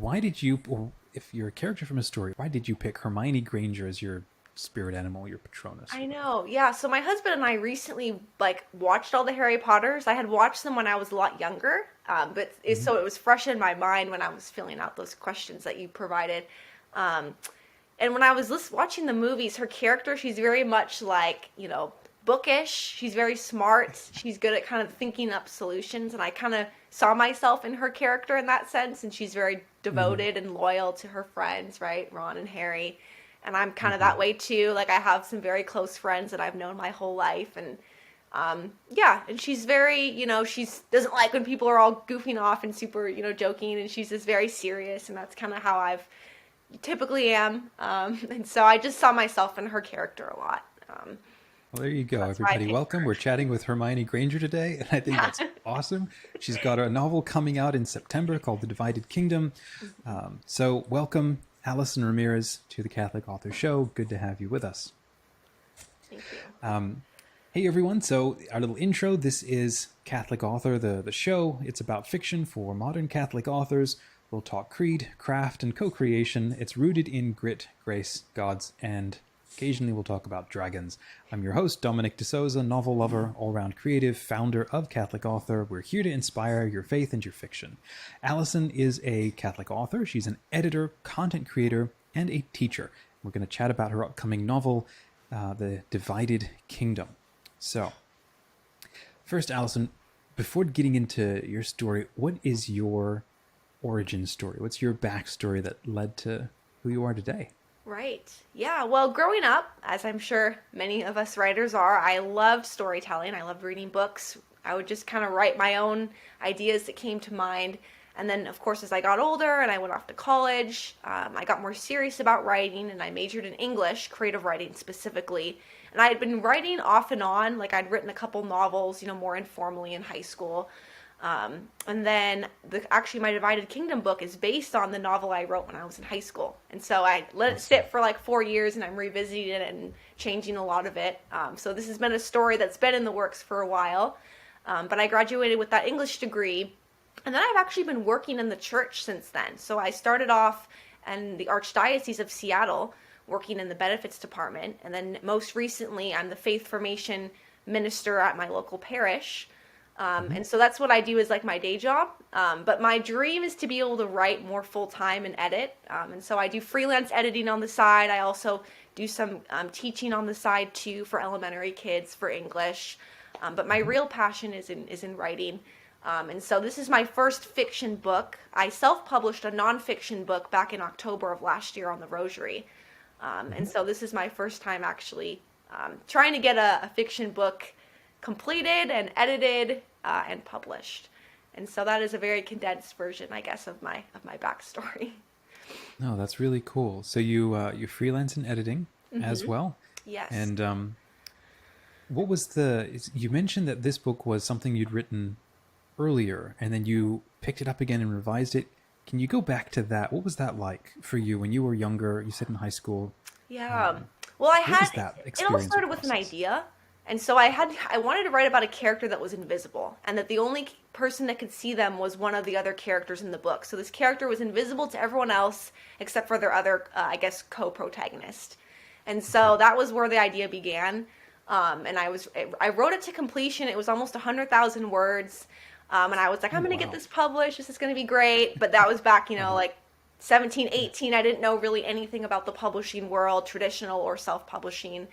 why did you, or if you're a character from a story, why did you pick Hermione Granger as your spirit animal, your Patronus? I know. Yeah. So my husband and I recently like watched all the Harry Potters. I had watched them when I was a lot younger, Hmm. so it was fresh in my mind when I was filling out those questions that you provided. Um, and when I was watching the movies, her character, she's very much like, bookish. She's very smart. She's good at kind of thinking up solutions. And I kind of saw myself in her character in that sense. And she's very Hmm. devoted and loyal to her friends, right? Ron and Harry. And I'm kind of Hmm. that way too. Like I have some very close friends that I've known my whole life. And yeah, and she's very, she doesn't like when people are all goofing off and super, joking. And she's just very serious. And that's kind of how I've typically am. And so I just saw myself in her character a lot. Well, there you So go, that's why I everybody. picked Welcome. We're chatting with Hermione Granger today, and I think her. that's awesome. She's got a novel coming out in September called The Divided Kingdom. Yeah. So, welcome, Allison Ramirez, to the Catholic Author Show. Good to have you with us. Thank you. Hey, everyone. So, our little intro, this is Catholic Author, the show. It's about fiction for modern Catholic authors. We'll talk creed, craft, and co creation. It's rooted in grit, grace, gods, and occasionally we'll talk about dragons. I'm your host, Dominic D'Souza, novel lover, all round creative, founder of Catholic Author. We're here to inspire your faith and your fiction. Allison is a Catholic author. She's an editor, content creator, and a teacher. We're going to chat about her upcoming novel, The Divided Kingdom. So, first, Allison, before getting into your story, what is your origin story? What's your backstory that led to who you are today? Right. Yeah. Well, growing up, as I'm sure many of us writers are, I loved storytelling. I loved reading books. I would just kind of write my own ideas that came to mind. And then, of course, as I got older and I went off to college, I got more serious about writing and I majored in English, creative writing specifically. And I had been writing off and on, like I'd written a couple novels, more informally in high school. And then actually my Divided Kingdom book is based on the novel I wrote when I was in high school. And so I let it Awesome. sit for like 4 years and I'm revisiting it and changing a lot of it. So this has been a story that's been in the works for a while. But I graduated with that English degree. And then I've actually been working in the church since then. So I started off in the Archdiocese of Seattle working in the benefits department. And then most recently, I'm the faith formation minister at my local parish. Mm-hmm. And so that's what I do is like my day job. But my dream is to be able to write more full time and edit. And so I do freelance editing on the side. I also do some teaching on the side too for elementary kids for English. But my Mm-hmm. real passion is in writing. And so this is my first fiction book. I self-published a nonfiction book back in October of last year on the Rosary. Mm-hmm. And so this is my first time actually trying to get a fiction book completed and edited and published. And so that is a very condensed version, I guess, of my backstory. No, that's really cool. So you freelance in editing as Hmm. well, Yes. and what was you mentioned that this book was something you'd written earlier, and then you picked it up again and revised it. Can you go back to that? What was that like for you when you were younger? You said in high school. Yeah. Um, Well, what was that it all experience or started with an process? idea. And so I wanted to write about a character that was invisible and that the only person that could see them was one of the other characters in the book. So this character was invisible to everyone else except for their other, I guess, co-protagonist. And Okay. so that was where the idea began. And I wrote it to completion. It was almost 100,000 words. And I was like, Oh I'm going to get wow. this published. This is going to be great. But that was back, Uh-huh. like 17, 18. I didn't know really anything about the publishing world, traditional or self-publishing.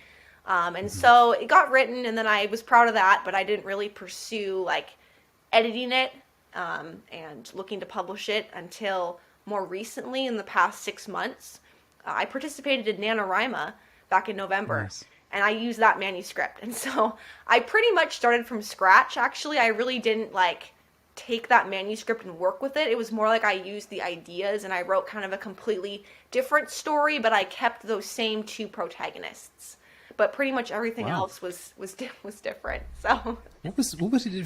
And Hmm. so it got written, and then I was proud of that, but I didn't really pursue like editing it and looking to publish it until more recently in the past 6 months. I participated in NaNoWriMo back in November, Nice. and I used that manuscript. And so I pretty much started from scratch, actually. I really didn't like take that manuscript and work with it. It was more like I used the ideas and I wrote kind of a completely different story, but I kept those same two protagonists. But pretty much everything Wow. else was different. So What was it?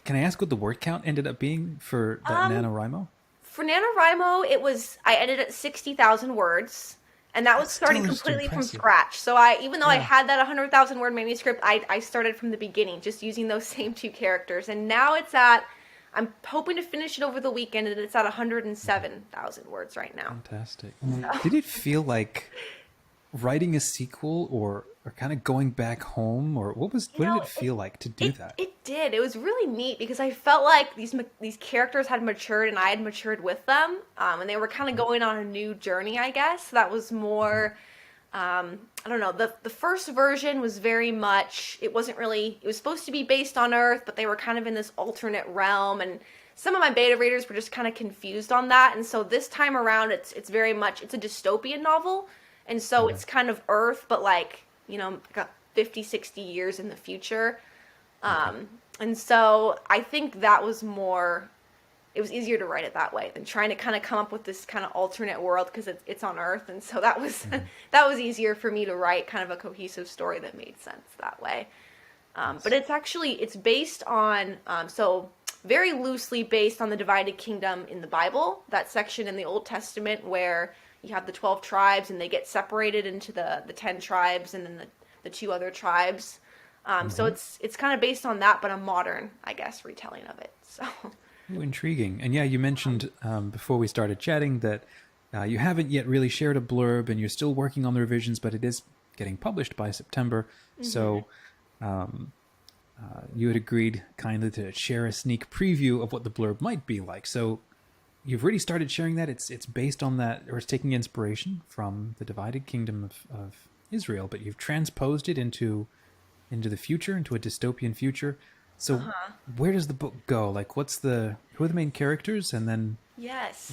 Can I ask what the word count ended up being for that um NaNoWriMo? for NaNoWriMo, I edited at 60,000 words, and that was That's starting still just completely from impressive. scratch. So even though I Yeah. had that 100,000 word manuscript, I started from the beginning, just using those same two characters. And now it's at I'm hoping to finish it over the weekend, and it's at 107,000 words right now. Fantastic. Did it feel like writing a sequel or kind of going back home, or what did it feel like to do that? It did. It was really neat because I felt like these characters had matured and I had matured with them, and they were kind of going on a new journey, I guess. That was more, I don't know. The first version was very much. It wasn't really. It was supposed to be based on Earth, but they were kind of in this alternate realm, and some of my beta readers were just kind of confused on that. And so this time around, it's very much it's a dystopian novel, and so it's kind of Earth, but like, like 50, 60 years in the future. And so I think that was more, it was easier to write it that way than trying to kind of come up with this kind of alternate world because it's on Earth. And so that was, that was easier for me to write kind of a cohesive story that made sense that way. But it's based on, so very loosely based on the divided kingdom in the Bible, that section in the Old Testament where you have the 12 tribes and they get separated into the 10 tribes and then the 2 other tribes. So it's kind of based on that, but a modern, I guess, retelling of it. So intriguing. And yeah, you mentioned before we started chatting that you haven't yet really shared a blurb and you're still working on the revisions, but it is getting published by September. So you had agreed kindly to share a sneak preview of what the blurb might be like. So you've already started sharing that. It's based on that, or it's taking inspiration from the divided kingdom of Israel, but you've transposed it into the future, into a dystopian future. So where does the book go? Like, who are the main characters? And then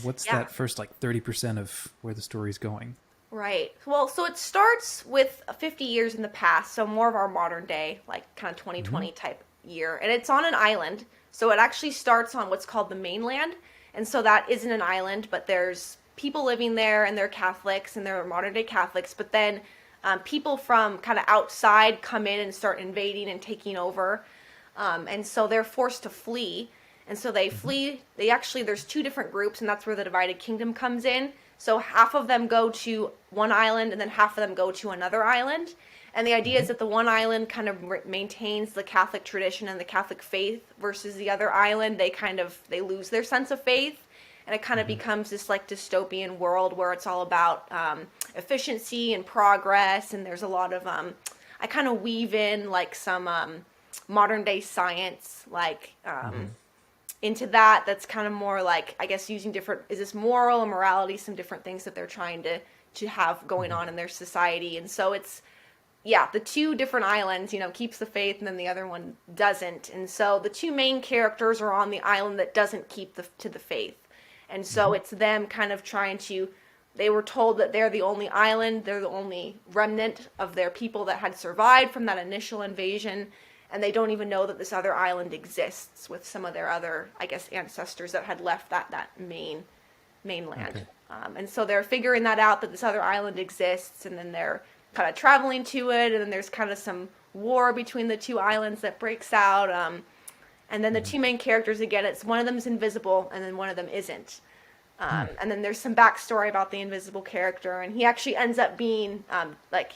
what's that first 30% of where the story's going? Right. Well, so it starts with 50 years in the past, so more of our modern day, like kind of 2020 type year. And it's on an island. So it actually starts on what's called the mainland. And so that isn't an island, but there's people living there and they're Catholics and they're modern day Catholics. But then people from kind of outside come in and start invading and taking over. And so they're forced to flee. And so they flee. There's 2 different groups, and that's where the divided kingdom comes in. So half of them go to one island and then half of them go to another island. And the idea is that the one island kind of maintains the Catholic tradition and the Catholic faith versus the other island, they lose their sense of faith. And it kind of becomes this like dystopian world where it's all about efficiency and progress. And there's a lot of, I kind of weave in like some modern day science, like into that. That's kind of more like, I guess, using different, is this moral and morality, some different things that they're trying to have going on in their society. And so it's, the 2 different islands, keeps the faith and then the other one doesn't. And so the 2 main characters are on the island that doesn't keep to the faith. And so it's them kind of they were told that they're the only island, they're the only remnant of their people that had survived from that initial invasion. And they don't even know that this other island exists with some of their other, I guess, ancestors that had left that mainland. Okay. And so they're figuring that out, that this other island exists, and then they're kind of traveling to it, and then there's kind of some war between the 2 islands that breaks out. And then the 2 main characters, again, it's one of them is invisible, and then one of them isn't. And then there's some backstory about the invisible character, and he actually ends up being,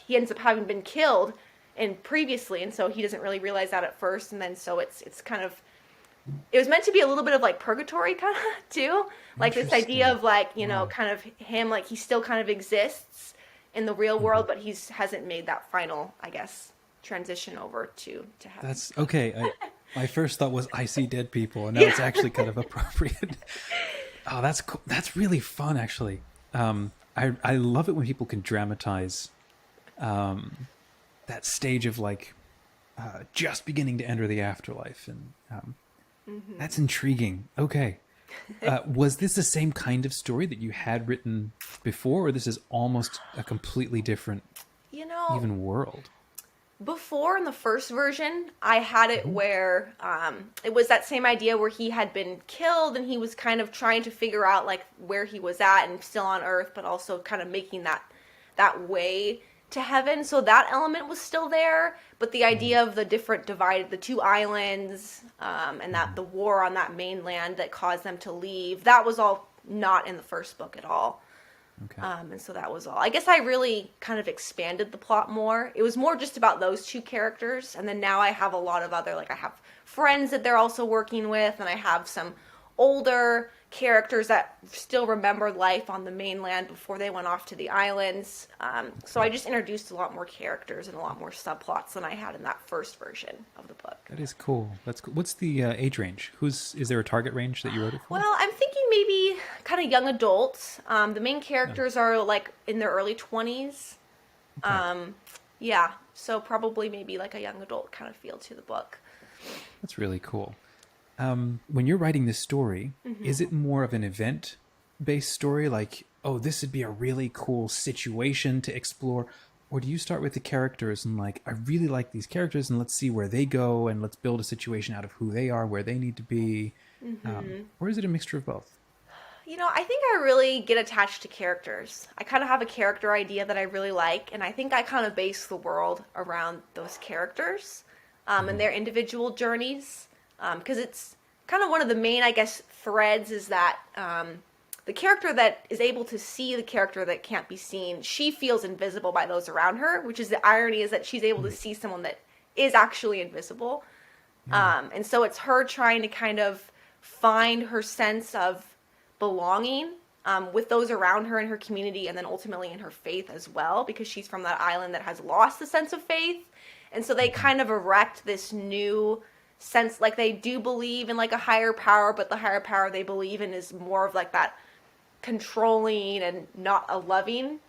he ends up having been killed previously, and so he doesn't really realize that at first, and then so it's kind of, it was meant to be a little bit of like purgatory kind of too, like this idea of like, kind of him, like he still kind of exists in the real world, but he hasn't made that final, I guess, transition over to heaven. That's okay. My first thought was I see dead people, and now it's actually kind of appropriate. Oh, that's cool. That's really fun, actually. I love it when people can dramatize that stage of like just beginning to enter the afterlife, and that's intriguing. Okay. Was this the same kind of story that you had written before, or this is almost a completely different even world? Before, in the first version, I had it where it was that same idea where he had been killed and he was kind of trying to figure out like where he was at and still on Earth, but also kind of making that way to heaven. So that element was still there, but the idea of the 2 islands and that the war on that mainland that caused them to leave, that was all not in the first book at all. Okay. And so that was all. I guess I really kind of expanded the plot more. It was more just about those two characters, and then now I have a lot of other, like I have friends that they're also working with, and I have some older characters that still remember life on the mainland before they went off to the islands. So I just introduced a lot more characters and a lot more subplots than I had in that first version of the book. That is cool. That's cool. What's the age range? Is there a target range that you wrote it for? Well, I'm thinking maybe kind of young adults. The main characters are like in their early 20s. Yeah, so probably maybe like a young adult kind of feel to the book. That's really cool. When you're writing this story, is it more of an event-based story? Like, oh, this would be a really cool situation to explore? Or do you start with the characters and like, I really like these characters and let's see where they go and let's build a situation out of who they are, where they need to be? Or is it a mixture of both? You know, I think I really get attached to characters. I kind of have a character idea that I really like, and I think I kind of base the world around those characters and their individual journeys. Because it's kind of one of the main, I guess, threads is that the character that is able to see the character that can't be seen, she feels invisible by those around her, which is the irony is that she's able to see someone that is actually invisible. And so it's her trying to kind of find her sense of belonging with those around her in her community and then ultimately in her faith as well, because she's from that island that has lost the sense of faith. And so they kind of erect this new sense, like they do believe in like a higher power, but the higher power they believe in is more of like that controlling and not a loving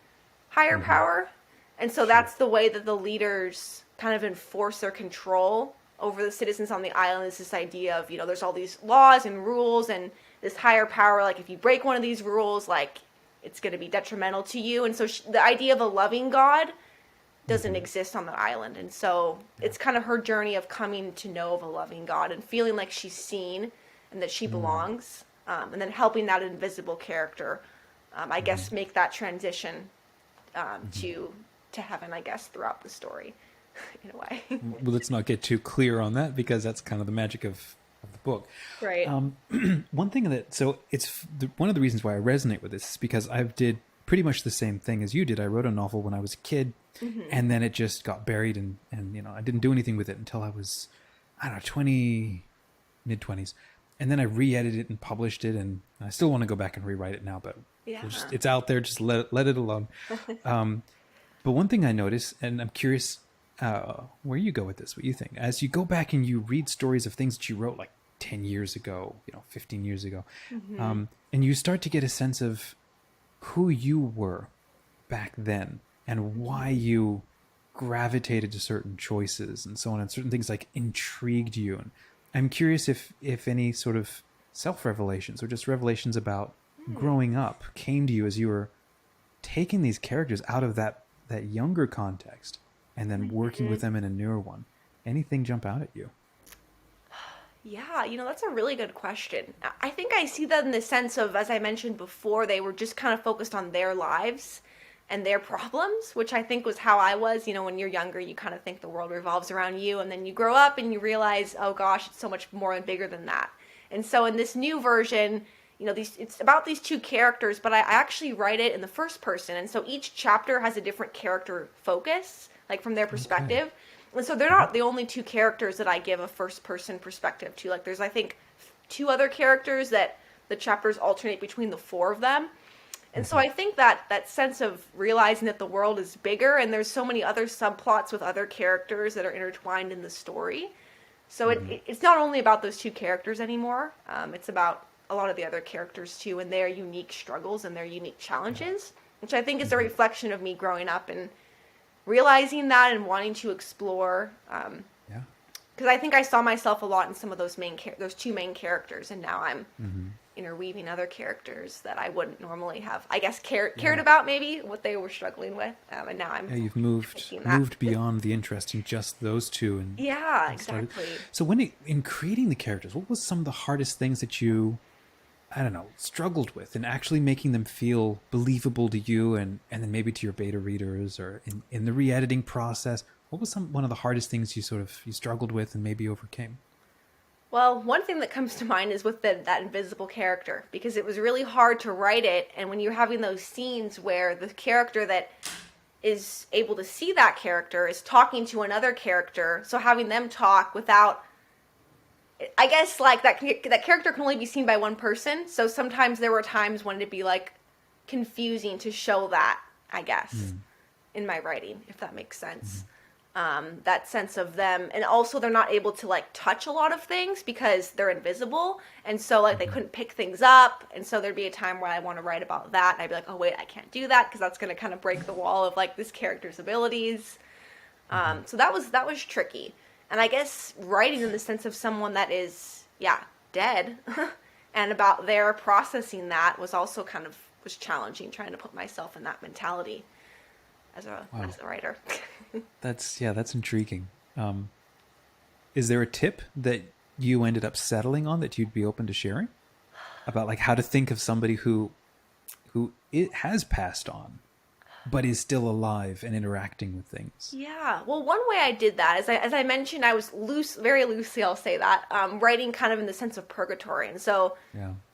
higher power. And so that's the way that the leaders kind of enforce their control over the citizens on the island, is this idea of, you know, there's all these laws and rules and this higher power, like if you break one of these rules, like it's going to be detrimental to you. And so the idea of a loving God doesn't exist on the island. And so it's kind of her journey of coming to know of a loving God and feeling like she's seen and that she belongs, and then helping that invisible character, I guess, make that transition to heaven, I guess, throughout the story in a way. Well, let's not get too clear on that because that's kind of the magic of the book. Right. One thing so it's one of the reasons why I resonate with this is because I did pretty much the same thing as you did. I wrote a novel when I was a kid, and then it just got buried, and you know, I didn't do anything with it until I was, I don't know, mid-20s. And then I re-edited it and published it, and I still want to go back and rewrite it now, but it's out there, just let it alone. But one thing I noticed, and I'm curious where you go with this, what you think, as you go back and you read stories of things that you wrote like 10 years ago, 15 years ago, and you start to get a sense of who you were back then and why you gravitated to certain choices and so on, and certain things like intrigued you. And I'm curious if any sort of self-revelations or just revelations about growing up came to you as you were taking these characters out of that younger context and then working with them in a newer one. Anything jump out at you? Yeah, that's a really good question. I think I see that in the sense of, as I mentioned before, they were just kind of focused on their lives and their problems, which I think was how I was. When you're younger, you kind of think the world revolves around you, and then you grow up and you realize, oh gosh, it's so much more and bigger than that. And so in this new version, it's about these two characters, but I actually write it in the first person, and so each chapter has a different character focus, like from their perspective. Okay. And so they're not the only two characters that I give a first-person perspective to. Like, there's, I think, 2 other characters that the chapters alternate between the 4 of them. And so I think that sense of realizing that the world is bigger and there's so many other subplots with other characters that are intertwined in the story. So it's not only about those 2 characters anymore. It's about a lot of the other characters, too, and their unique struggles and their unique challenges, which I think is a reflection of me growing up and realizing that and wanting to explore, because I think I saw myself a lot in some of those those 2 main characters, and now I'm interweaving other characters that I wouldn't normally have, I guess, cared about, maybe what they were struggling with, and now I'm you've moved beyond the interest in just those 2, and exactly. So in creating the characters, what was some of the hardest things that you, I don't know, struggled with in actually making them feel believable to you and then maybe to your beta readers, or in the re-editing process? What was one of the hardest things you struggled with and maybe overcame? Well, one thing that comes to mind is with that invisible character, because it was really hard to write it, and when you're having those scenes where the character that is able to see that character is talking to another character, so having them talk without, I guess, like that character can only be seen by one person, so sometimes there were times when it'd be like confusing to show that, I guess, in my writing, if that makes sense. That sense of them, and also they're not able to like touch a lot of things because they're invisible, and so like they couldn't pick things up, and so there'd be a time where I want to write about that, and I'd be like, oh wait, I can't do that because that's going to kind of break the wall of like this character's abilities. So that was tricky, and I guess writing in the sense of someone that is dead, and about their processing that was also was challenging, trying to put myself in that mentality as a writer. That's intriguing. Is there a tip that you ended up settling on that you'd be open to sharing about like how to think of somebody who it has passed on but is still alive and interacting with things? Yeah. Well, one way I did that is, as I mentioned, I was very loosely, I'll say that, writing kind of in the sense of purgatory. And so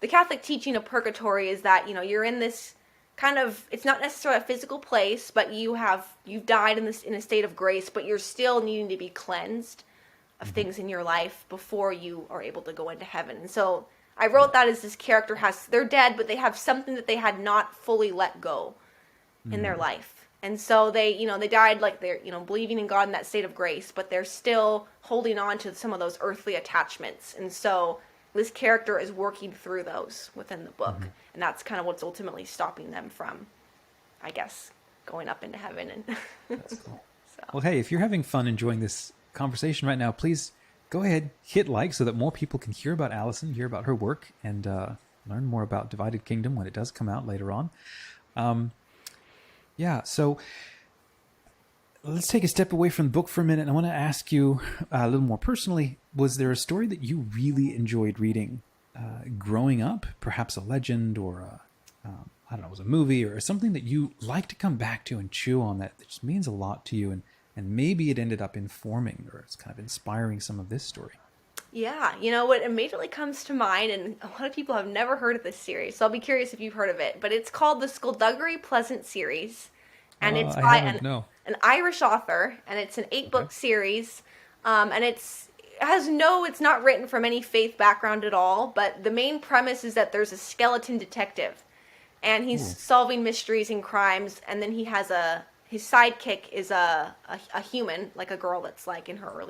the Catholic teaching of purgatory is that, you're in this kind of, it's not necessarily a physical place, but you've died in a state of grace, but you're still needing to be cleansed of things in your life before you are able to go into heaven. And so I wrote that as this character they're dead, but they have something that they had not fully let go in their life. And so they died like they're, believing in God in that state of grace, but they're still holding on to some of those earthly attachments. And so this character is working through those within the book. And that's kind of what's ultimately stopping them from, I guess, going up into heaven. And that's cool. Well, hey, if you're having fun enjoying this conversation right now, please go ahead, hit like so that more people can hear about Allison, hear about her work, and learn more about Divided Kingdom when it does come out later on. So let's take a step away from the book for a minute. I want to ask you a little more personally, was there a story that you really enjoyed reading growing up? Perhaps a legend or I don't know, it was a movie or something that you like to come back to and chew on that just means a lot to you, and maybe it ended up informing or it's kind of inspiring some of this story. Yeah, what immediately comes to mind, and a lot of people have never heard of this series, so I'll be curious if you've heard of it, but it's called the Skullduggery Pleasant series, and it's by an Irish author, and it's an 8-book series, and it's not written from any faith background at all, but the main premise is that there's a skeleton detective, and he's solving mysteries and crimes, and then he has his sidekick is a human, like a girl that's like in her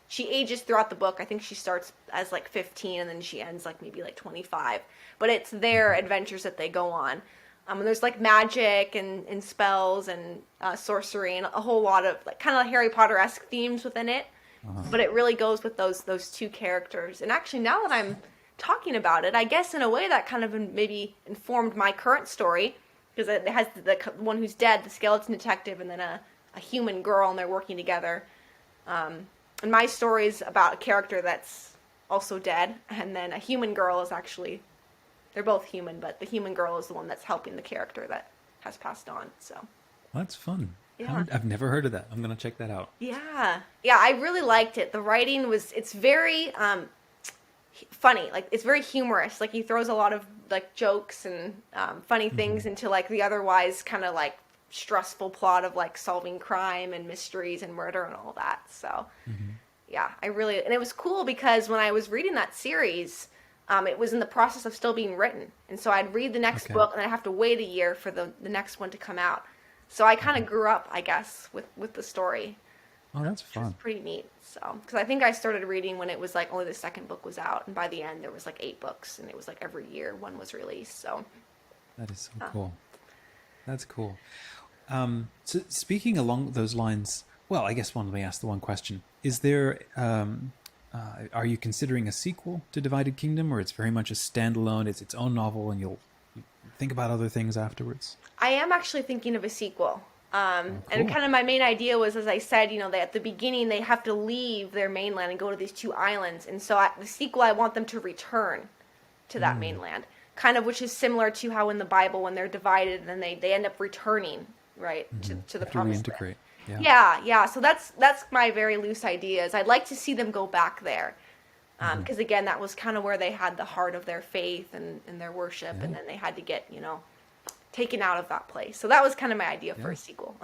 she ages throughout the book. I think she starts as like 15 and then she ends like maybe like 25. But it's their adventures that they go on. And there's like magic and spells and sorcery and a whole lot of like kind of Harry Potter-esque themes within it. But it really goes with those two characters. And actually now that I'm talking about it, I guess in a way that kind of maybe informed my current story, because it has the one who's dead, the skeleton detective, and then a human girl, and they're working together. And my story is about a character that's also dead, and then a human girl is actually, they're both human, but the human girl is the one that's helping the character that has passed on. So that's fun. Yeah. I've never heard of that. I'm going to check that out. Yeah, I really liked it. The writing it's very funny. Like, it's very humorous. Like, he throws a lot of like jokes and funny things into like the otherwise kind of like stressful plot of like solving crime and mysteries and murder and all that. So and it was cool because when I was reading that series, it was in the process of still being written, and so I'd read the next book and I'd have to wait a year for the next one to come out. So I kind of grew up, I guess, with the story. Oh, that's fun. Which was pretty neat. So, because I think I started reading when it was like only the second book was out, and by the end there was like 8 books, and it was like every year one was released. So that is so cool. That's cool. So speaking along those lines, well, I guess let me ask the one question. Is there, are you considering a sequel to Divided Kingdom, or it's very much a standalone, it's its own novel, and you'll think about other things afterwards? I am actually thinking of a sequel. Cool. And kind of my main idea was, as I said, they, at the beginning, they have to leave their mainland and go to these 2 islands. And so the sequel, I want them to return to that mainland, kind of, which is similar to how in the Bible, when they're divided, and then they end up returning, right, to the promised land. Yeah. So that's my very loose idea. Is I'd like to see them go back there. Because again, that was kind of where they had the heart of their faith and their worship, Yeah. and then they had to get, taken out of that place. So that was kind of my idea for Yeah. a sequel.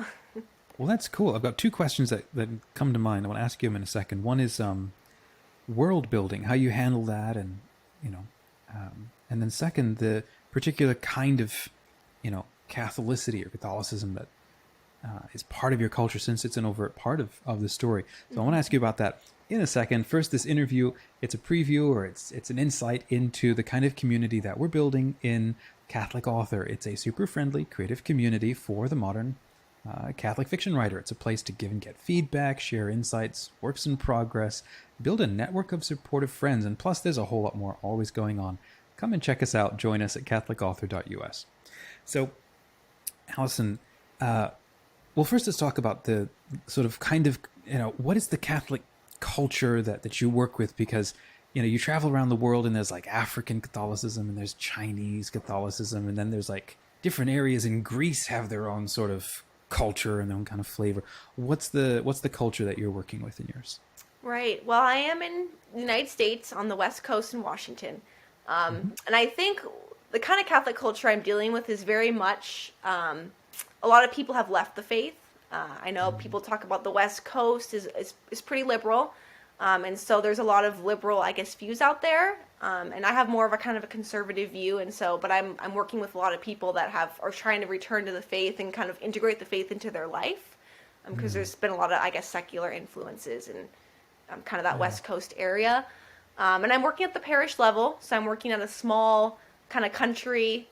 Well, that's cool. I've got two questions that come to mind. I want to ask you them in a second. One is world building, how you handle that, and you know, and then second, the particular kind of Catholicity or Catholicism that is part of your culture, since it's an overt part of the story. So I want to ask you about that in a second. First, this interview, it's a preview, or it's an insight into the kind of community that we're building in Catholic Author. It's a super friendly, creative community for the modern Catholic fiction writer. It's a place to give and get feedback, share insights, works in progress, build a network of supportive friends, and plus there's a whole lot more always going on. Come and check us out. Join us at catholicauthor.us. So, Allison, well, first let's talk about the sort of kind of, what is the Catholic culture that you work with? Because, you travel around the world and there's like African Catholicism and there's Chinese Catholicism, and then there's like different areas in Greece have their own sort of culture and their own kind of flavor. What's the culture that you're working with in yours? Right. Well, I am in the United States on the West Coast in Washington. And I think the kind of Catholic culture I'm dealing with is very much, a lot of people have left the faith. I know people talk about the West Coast is pretty liberal. And so there's a lot of liberal, I guess, views out there. And I have more of a kind of a conservative view. And so, but I'm working with a lot of people that are trying to return to the faith and kind of integrate the faith into their life. Because there's been a lot of, I guess, secular influences in kind of that West Coast area. And I'm working at the parish level. So I'm working at a small kind of country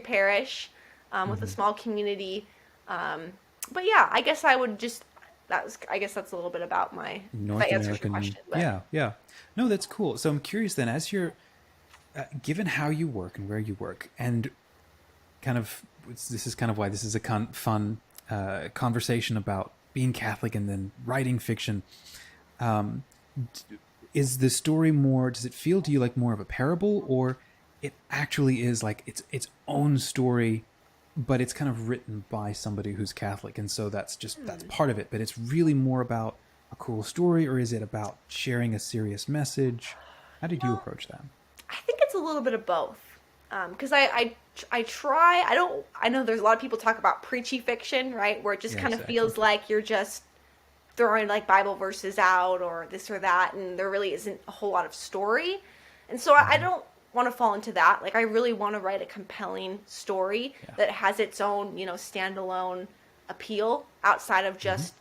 parish with a small community. But yeah, I guess I guess that's a little bit about my North if that answers American. your question. But. Yeah. No, that's cool. So I'm curious then, as you're given how you work and where you work, and kind of this is kind of why this is a fun conversation about being Catholic and then writing fiction. Is the story more? Does it feel to you like more of a parable, or it actually is like its own story? But it's kind of written by somebody who's Catholic, and so that's part of it. But it's really more about a cool story, or is it about sharing a serious message? How did you approach that? I think it's a little bit of both. Because I know there's a lot of people talk about preachy fiction, right? Where it just kind of feels like you're just throwing like Bible verses out or this or that, and there really isn't a whole lot of story. And so I don't want to fall into that. Like, I really want to write a compelling story that has its own, standalone appeal outside of just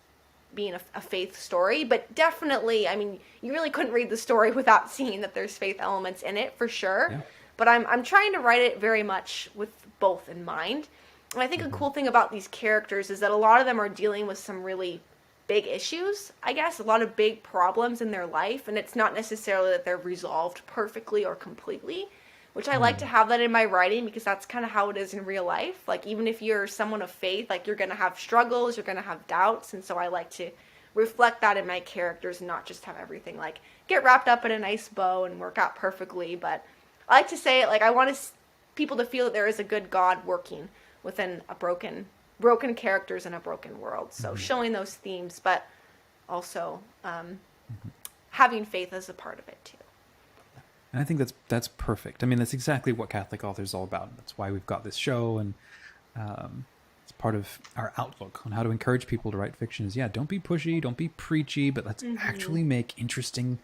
being a faith story. But definitely, I mean, you really couldn't read the story without seeing that there's faith elements in it, for sure. Yeah. But I'm trying to write it very much with both in mind. And I think a cool thing about these characters is that a lot of them are dealing with some really big issues, I guess, a lot of big problems in their life, and it's not necessarily that they're resolved perfectly or completely, which I like to have that in my writing, because that's kind of how it is in real life. Like, even if you're someone of faith, like, you're going to have struggles, you're going to have doubts, and so I like to reflect that in my characters and not just have everything, like, get wrapped up in a nice bow and work out perfectly. But I like to say it, like, I want people to feel that there is a good God working within a broken characters in a broken world. So showing those themes, but also having faith as a part of it too. And I think that's perfect. I mean, that's exactly what Catholic Author is all about. That's why we've got this show, and it's part of our outlook on how to encourage people to write fiction. Is don't be pushy, don't be preachy, but let's actually make interesting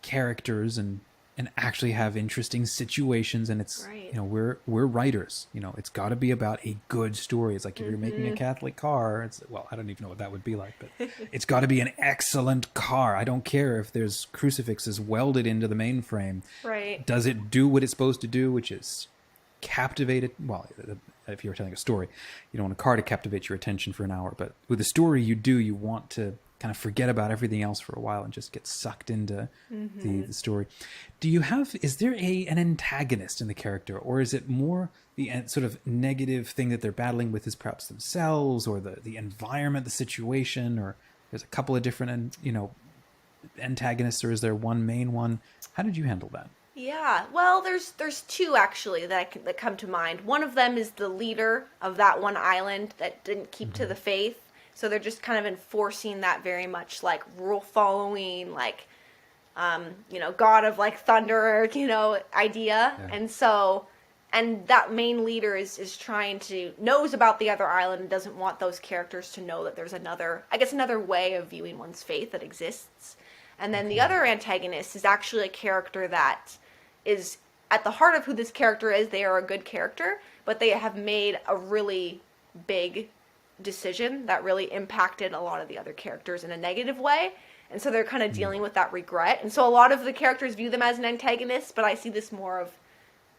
characters and actually have interesting situations. And it's we're writers. It's got to be about a good story. It's like if you're making a Catholic car, I don't even know what that would be like, but it's got to be an excellent car. I don't care if there's crucifixes welded into the mainframe. Right. Does it do what it's supposed to do, which is captivate it? Well, if you're telling a story, you don't want a car to captivate your attention for an hour, but with a story you want to kind of forget about everything else for a while and just get sucked into the story. Is there an antagonist in the character, or is it more the sort of negative thing that they're battling with is perhaps themselves, or the environment, the situation, or there's a couple of different, antagonists, or is there one main one? How did you handle that? Yeah, well, there's two actually that come to mind. One of them is the leader of that one island that didn't keep to the faith. So they're just kind of enforcing that very much like rule following, like god of like thunder, idea. Yeah. And that main leader is trying to knows about the other island and doesn't want those characters to know that there's another way of viewing one's faith that exists. And then the other antagonist is actually a character that is at the heart of who this character is. They are a good character, but they have made a really big decision that really impacted a lot of the other characters in a negative way. And so they're kind of dealing with that regret. And so a lot of the characters view them as an antagonist, but I see this more of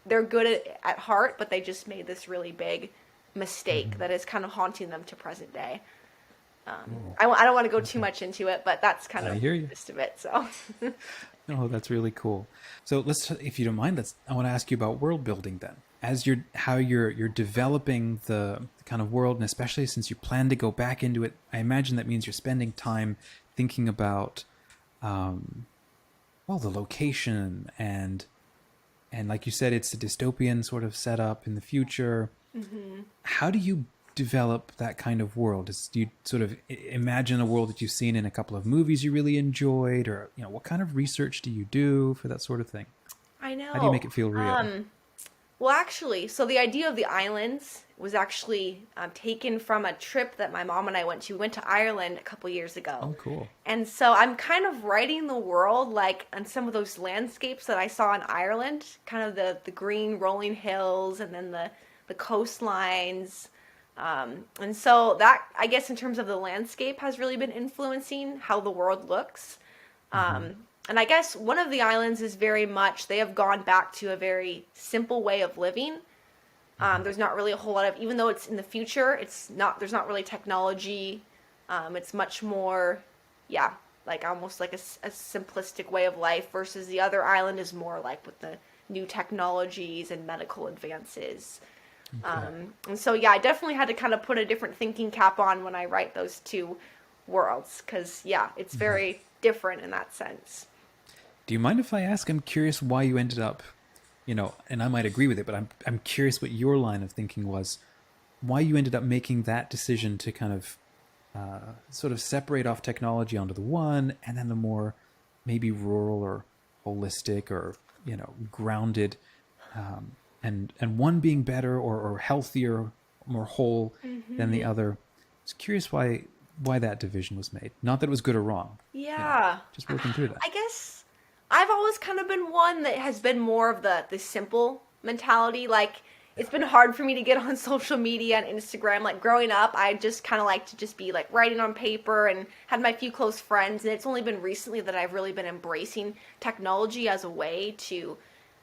they're good at heart, but they just made this really big mistake that is kind of haunting them to present day. I don't want to go too much into it, but that's kind of the gist of it. So, Oh, that's really cool. So if you don't mind, I want to ask you about world building then. As you're developing the kind of world, and especially since you plan to go back into it, I imagine that means you're spending time thinking about, the location and like you said, it's a dystopian sort of setup in the future. Mm-hmm. How do you develop that kind of world? Do you sort of imagine a world that you've seen in a couple of movies you really enjoyed, or what kind of research do you do for that sort of thing? I know. How do you make it feel real? Well, actually, so the idea of the islands was actually taken from a trip that my mom and I went to. We went to Ireland a couple years ago. Oh, cool. And so I'm kind of writing the world like on some of those landscapes that I saw in Ireland, kind of the green rolling hills and then the coastlines. And so that, I guess, in terms of the landscape has really been influencing how the world looks. And I guess one of the islands is very much, they have gone back to a very simple way of living. There's not really a whole lot of, even though it's in the future, there's not really technology. It's much more, like almost like a simplistic way of life, versus the other island is more like with the new technologies and medical advances. Okay. And so, I definitely had to kind of put a different thinking cap on when I write those two worlds, because, it's very different in that sense. Do you mind if I ask? I'm curious why you ended up, and I might agree with it, but I'm curious what your line of thinking was, why you ended up making that decision to kind of sort of separate off technology onto the one, and then the more maybe rural or holistic or, grounded, and one being better or healthier, more whole than the other. I was curious why that division was made. Not that it was good or wrong. Yeah. Just working through that. I guess I've always kind of been one that has been more of the simple mentality. Like, it's been hard for me to get on social media and Instagram. Like, growing up, I just kind of like to just be like writing on paper and had my few close friends. And it's only been recently that I've really been embracing technology as a way to,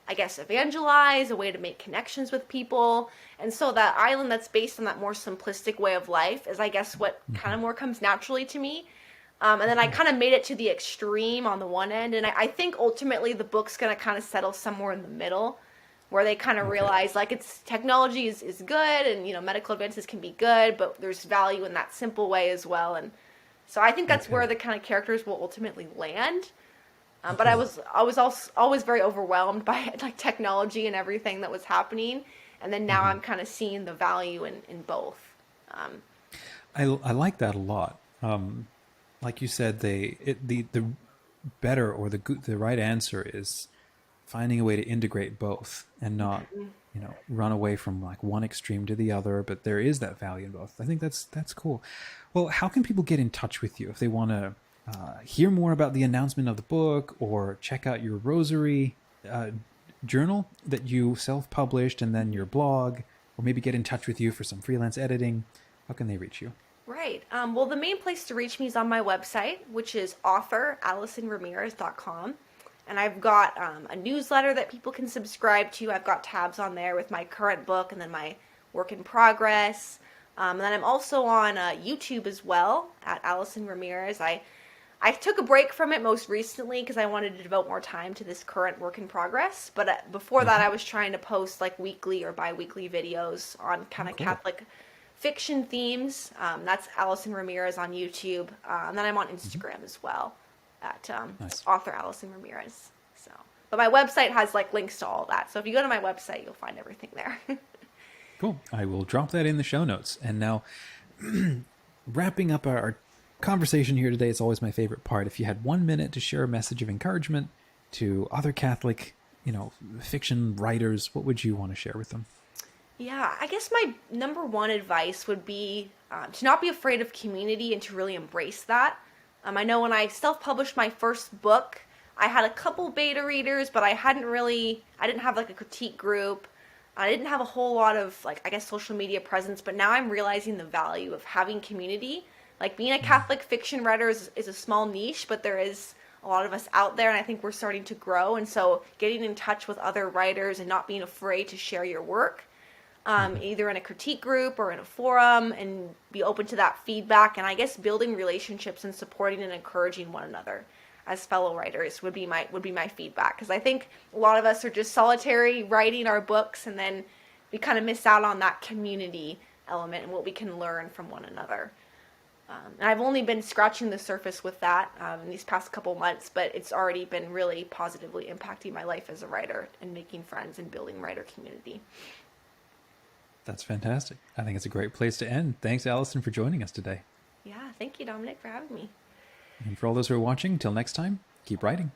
I guess, evangelize, a way to make connections with people. And so that island that's based on that more simplistic way of life is, I guess, what kind of more comes naturally to me. And then I kind of made it to the extreme on the one end. And I think ultimately the book's going to kind of settle somewhere in the middle, where they kind of realize, like, technology is good, and, medical advances can be good, but there's value in that simple way as well. And so I think that's where the kind of characters will ultimately land. But I was always very overwhelmed by like technology and everything that was happening. And then now I'm kind of seeing the value in both. I like that a lot. Like you said, the better or the right answer is finding a way to integrate both and not run away from like one extreme to the other. But there is that value in both. I think that's cool. Well, how can people get in touch with you if they want to hear more about the announcement of the book, or check out your rosary journal that you self-published, and then your blog, or maybe get in touch with you for some freelance editing? How can they reach you? Right. Well, the main place to reach me is on my website, which is author.AllisonRamirez.com. And I've got a newsletter that people can subscribe to. I've got tabs on there with my current book and then my work in progress. And then I'm also on YouTube as well at Allison Ramirez. I took a break from it most recently because I wanted to devote more time to this current work in progress. But before that, I was trying to post like weekly or bi-weekly videos on kind of Catholic fiction themes. That's Allison Ramirez on YouTube. And then I'm on Instagram as well at author Allison Ramirez. But my website has like links to all that. So if you go to my website, you'll find everything there. Cool. I will drop that in the show notes. And now, wrapping up our conversation here today. It's always my favorite part. If you had 1 minute to share a message of encouragement to other Catholic, fiction writers, what would you want to share with them? Yeah, I guess my number one advice would be to not be afraid of community and to really embrace that. I know when I self-published my first book, I had a couple beta readers, but I didn't have like a critique group. I didn't have a whole lot of social media presence, but now I'm realizing the value of having community. Like being a Catholic fiction writer is a small niche, but there is a lot of us out there, and I think we're starting to grow. And so getting in touch with other writers and not being afraid to share your work, either in a critique group or in a forum, and be open to that feedback. And I guess building relationships and supporting and encouraging one another as fellow writers would be my feedback. Because I think a lot of us are just solitary writing our books, and then we kind of miss out on that community element and what we can learn from one another. And I've only been scratching the surface with that in these past couple months, but it's already been really positively impacting my life as a writer and making friends and building writer community. That's fantastic. I think it's a great place to end. Thanks, Allison, for joining us today. Yeah, thank you, Dominic, for having me. And for all those who are watching, till next time, keep writing.